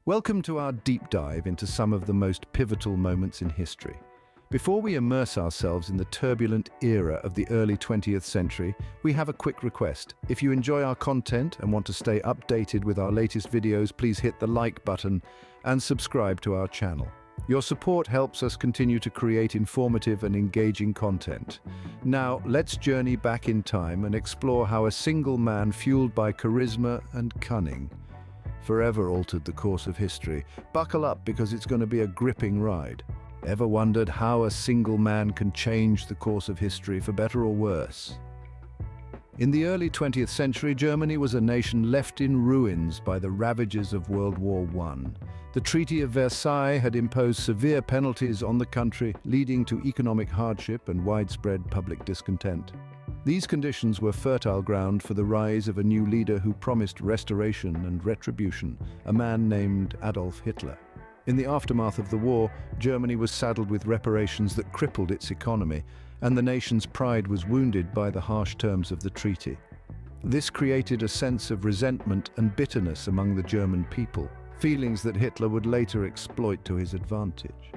Welcome to our deep dive into some of the most pivotal moments in history. Before we immerse ourselves in the turbulent era of the early 20th century, we have a quick request. If you enjoy our content and want to stay updated with our latest videos, please hit the like button and subscribe to our channel. Your support helps us continue to create informative and engaging content. Now, let's journey back in time and explore how a single man fueled by charisma and cunning forever altered the course of history. Buckle up because it's going to be a gripping ride. Ever wondered how a single man can change the course of history for better or worse? In the early 20th century, Germany was a nation left in ruins by the ravages of World War I. The Treaty of Versailles had imposed severe penalties on the country, leading to economic hardship and widespread public discontent. These conditions were fertile ground for the rise of a new leader who promised restoration and retribution, a man named Adolf Hitler. In the aftermath of the war, Germany was saddled with reparations that crippled its economy, and the nation's pride was wounded by the harsh terms of the treaty. This created a sense of resentment and bitterness among the German people, feelings that Hitler would later exploit to his advantage.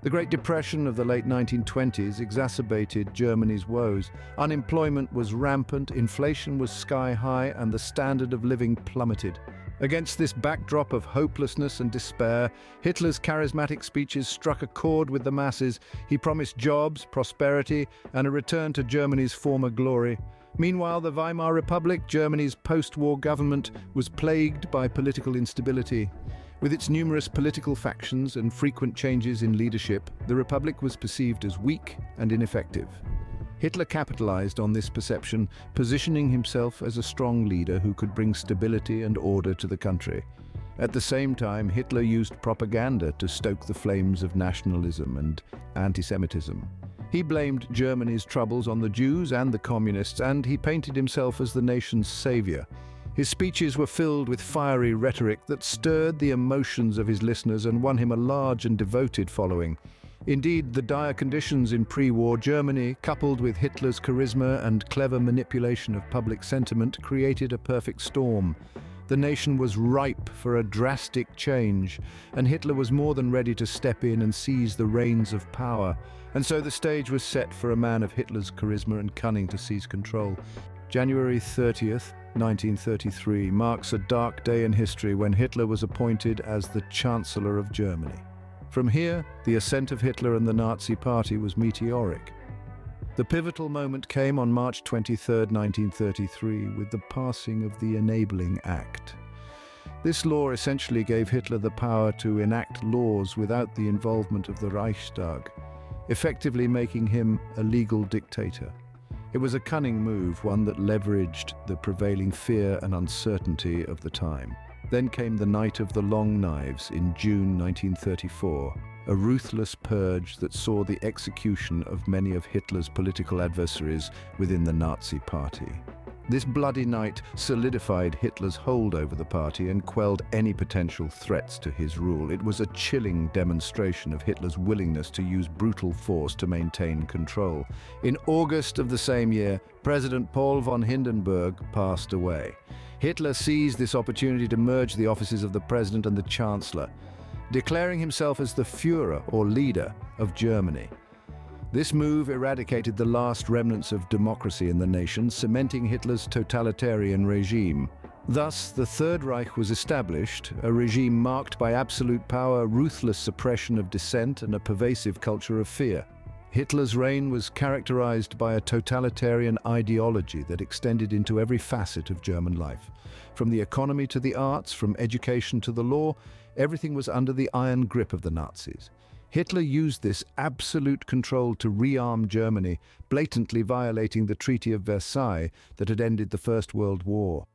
The Great Depression of the late 1920s exacerbated Germany's woes. Unemployment was rampant, inflation was sky high, and the standard of living plummeted. Against this backdrop of hopelessness and despair, Hitler's charismatic speeches struck a chord with the masses. He promised jobs, prosperity, and a return to Germany's former glory. Meanwhile, the Weimar Republic, Germany's post-war government, was plagued by political instability. With its numerous political factions and frequent changes in leadership, the Republic was perceived as weak and ineffective. Hitler capitalized on this perception, positioning himself as a strong leader who could bring stability and order to the country. At the same time, Hitler used propaganda to stoke the flames of nationalism and anti-Semitism. He blamed Germany's troubles on the Jews and the communists, and he painted himself as the nation's savior. His speeches were filled with fiery rhetoric that stirred the emotions of his listeners and won him a large and devoted following. Indeed, the dire conditions in pre-war Germany, coupled with Hitler's charisma and clever manipulation of public sentiment, created a perfect storm. The nation was ripe for a drastic change, and Hitler was more than ready to step in and seize the reins of power. And so the stage was set for a man of Hitler's charisma and cunning to seize control. January 30th, 1933 marks a dark day in history when Hitler was appointed as the Chancellor of Germany. From here, the ascent of Hitler and the Nazi Party was meteoric. The pivotal moment came on March 23, 1933, with the passing of the Enabling Act. This law essentially gave Hitler the power to enact laws without the involvement of the Reichstag, effectively making him a legal dictator. It was a cunning move, one that leveraged the prevailing fear and uncertainty of the time. Then came the Night of the Long Knives in June 1934, a ruthless purge that saw the execution of many of Hitler's political adversaries within the Nazi Party. This bloody night solidified Hitler's hold over the party and quelled any potential threats to his rule. It was a chilling demonstration of Hitler's willingness to use brutal force to maintain control. In August of the same year, President Paul von Hindenburg passed away. Hitler seized this opportunity to merge the offices of the president and the chancellor, declaring himself as the Führer, or leader, of Germany. This move eradicated the last remnants of democracy in the nation, cementing Hitler's totalitarian regime. Thus, the Third Reich was established, a regime marked by absolute power, ruthless suppression of dissent, and a pervasive culture of fear. Hitler's reign was characterized by a totalitarian ideology that extended into every facet of German life. From the economy to the arts, from education to the law, everything was under the iron grip of the Nazis. Hitler used this absolute control to rearm Germany, blatantly violating the Treaty of Versailles that had ended the First World War.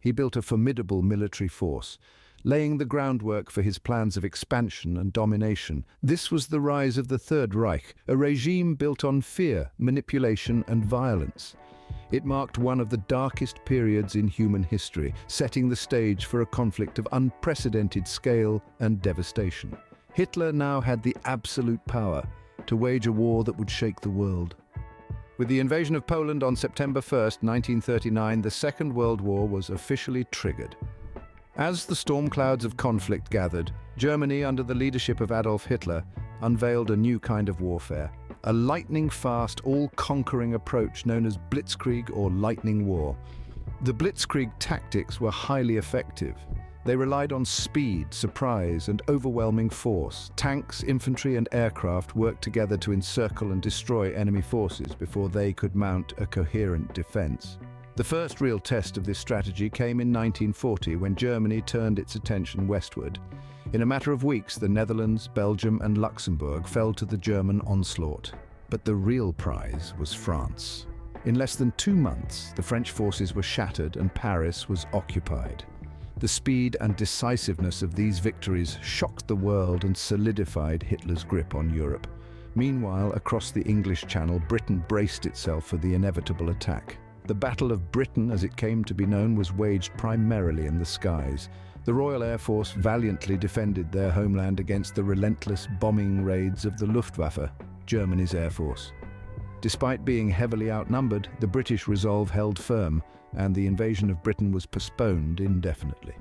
He built a formidable military force, laying the groundwork for his plans of expansion and domination. This was the rise of the Third Reich, a regime built on fear, manipulation, and violence. It marked one of the darkest periods in human history, setting the stage for a conflict of unprecedented scale and devastation. Hitler now had the absolute power to wage a war that would shake the world. With the invasion of Poland on September 1, 1939, the Second World War was officially triggered. As the storm clouds of conflict gathered, Germany, under the leadership of Adolf Hitler, unveiled a new kind of warfare, a lightning-fast, all-conquering approach known as blitzkrieg or lightning war. The blitzkrieg tactics were highly effective. They relied on speed, surprise, and overwhelming force. Tanks, infantry, and aircraft worked together to encircle and destroy enemy forces before they could mount a coherent defense. The first real test of this strategy came in 1940 when Germany turned its attention westward. In a matter of weeks, the Netherlands, Belgium, and Luxembourg fell to the German onslaught. But the real prize was France. In less than 2 months, the French forces were shattered and Paris was occupied. The speed and decisiveness of these victories shocked the world and solidified Hitler's grip on Europe. Meanwhile, across the English Channel, Britain braced itself for the inevitable attack. The Battle of Britain, as it came to be known, was waged primarily in the skies. The Royal Air Force valiantly defended their homeland against the relentless bombing raids of the Luftwaffe, Germany's air force. Despite being heavily outnumbered, the British resolve held firm, and the invasion of Britain was postponed indefinitely.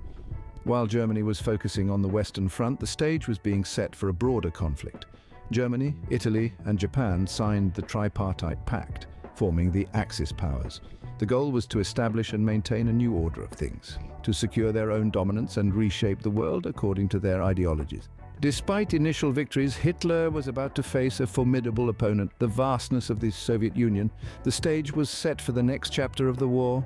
While Germany was focusing on the Western Front, the stage was being set for a broader conflict. Germany, Italy, and Japan signed the Tripartite Pact, forming the Axis powers. The goal was to establish and maintain a new order of things, to secure their own dominance and reshape the world according to their ideologies. Despite initial victories, Hitler was about to face a formidable opponent, the vastness of the Soviet Union. The stage was set for the next chapter of the war,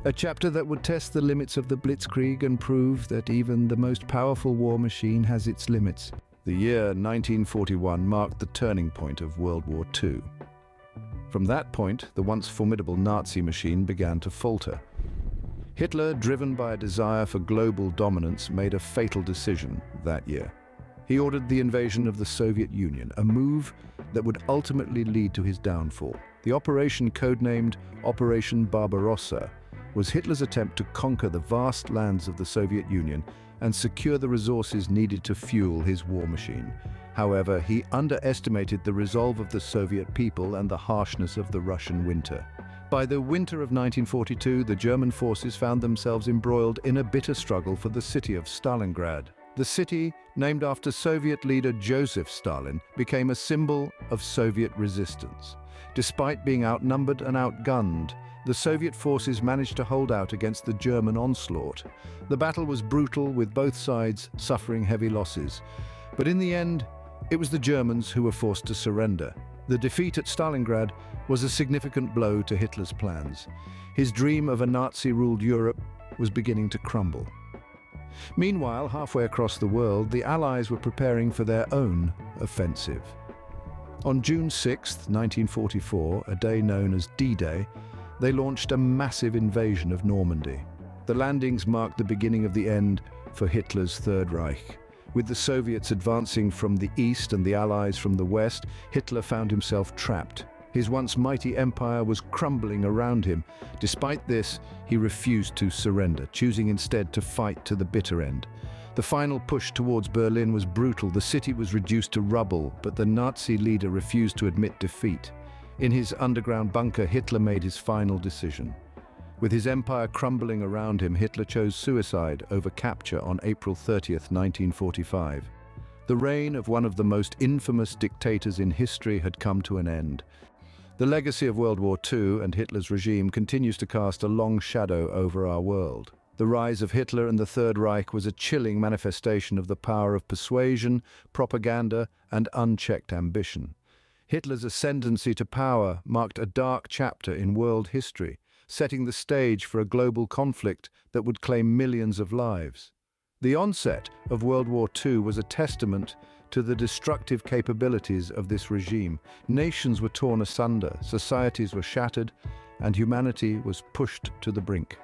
a chapter that would test the limits of the blitzkrieg and prove that even the most powerful war machine has its limits. The year 1941 marked the turning point of World War II. From that point, the once formidable Nazi machine began to falter. Hitler, driven by a desire for global dominance, made a fatal decision that year. He ordered the invasion of the Soviet Union, a move that would ultimately lead to his downfall. The operation, codenamed Operation Barbarossa, was Hitler's attempt to conquer the vast lands of the Soviet Union and secure the resources needed to fuel his war machine. However, he underestimated the resolve of the Soviet people and the harshness of the Russian winter. By the winter of 1942, the German forces found themselves embroiled in a bitter struggle for the city of Stalingrad. The city, named after Soviet leader Joseph Stalin, became a symbol of Soviet resistance. Despite being outnumbered and outgunned, the Soviet forces managed to hold out against the German onslaught. The battle was brutal, with both sides suffering heavy losses. But in the end, it was the Germans who were forced to surrender. The defeat at Stalingrad was a significant blow to Hitler's plans. His dream of a Nazi-ruled Europe was beginning to crumble. Meanwhile, halfway across the world, the Allies were preparing for their own offensive. On June 6, 1944, a day known as D-Day, they launched a massive invasion of Normandy. The landings marked the beginning of the end for Hitler's Third Reich. With the Soviets advancing from the east and the Allies from the west, Hitler found himself trapped. His once mighty empire was crumbling around him. Despite this, he refused to surrender, choosing instead to fight to the bitter end. The final push towards Berlin was brutal. The city was reduced to rubble, but the Nazi leader refused to admit defeat. In his underground bunker, Hitler made his final decision. With his empire crumbling around him, Hitler chose suicide over capture on April 30, 1945. The reign of one of the most infamous dictators in history had come to an end. The legacy of World War II and Hitler's regime continues to cast a long shadow over our world. The rise of Hitler and the Third Reich was a chilling manifestation of the power of persuasion, propaganda, and unchecked ambition. Hitler's ascendancy to power marked a dark chapter in world history, setting the stage for a global conflict that would claim millions of lives. The onset of World War II was a testament to the destructive capabilities of this regime. Nations were torn asunder, societies were shattered, and humanity was pushed to the brink.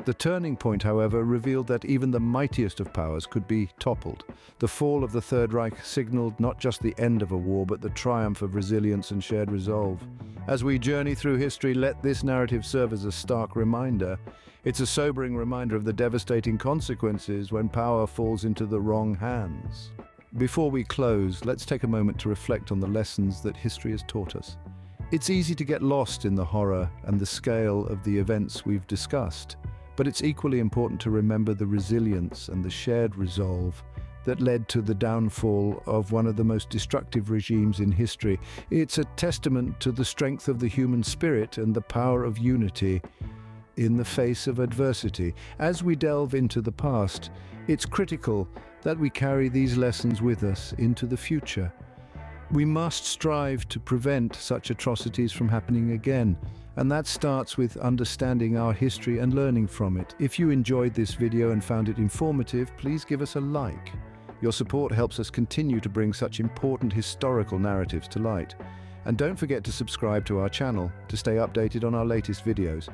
The turning point, however, revealed that even the mightiest of powers could be toppled. The fall of the Third Reich signaled not just the end of a war, but the triumph of resilience and shared resolve. As we journey through history, let this narrative serve as a stark reminder. It's a sobering reminder of the devastating consequences when power falls into the wrong hands. Before we close, let's take a moment to reflect on the lessons that history has taught us. It's easy to get lost in the horror and the scale of the events we've discussed. But it's equally important to remember the resilience and the shared resolve that led to the downfall of one of the most destructive regimes in history. It's a testament to the strength of the human spirit and the power of unity in the face of adversity. As we delve into the past, it's critical that we carry these lessons with us into the future. We must strive to prevent such atrocities from happening again, and that starts with understanding our history and learning from it. If you enjoyed this video and found it informative, please give us a like. Your support helps us continue to bring such important historical narratives to light. And don't forget to subscribe to our channel to stay updated on our latest videos.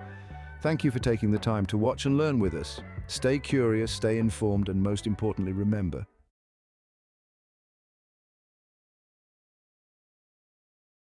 Thank you for taking the time to watch and learn with us. Stay curious, stay informed, and most importantly, remember,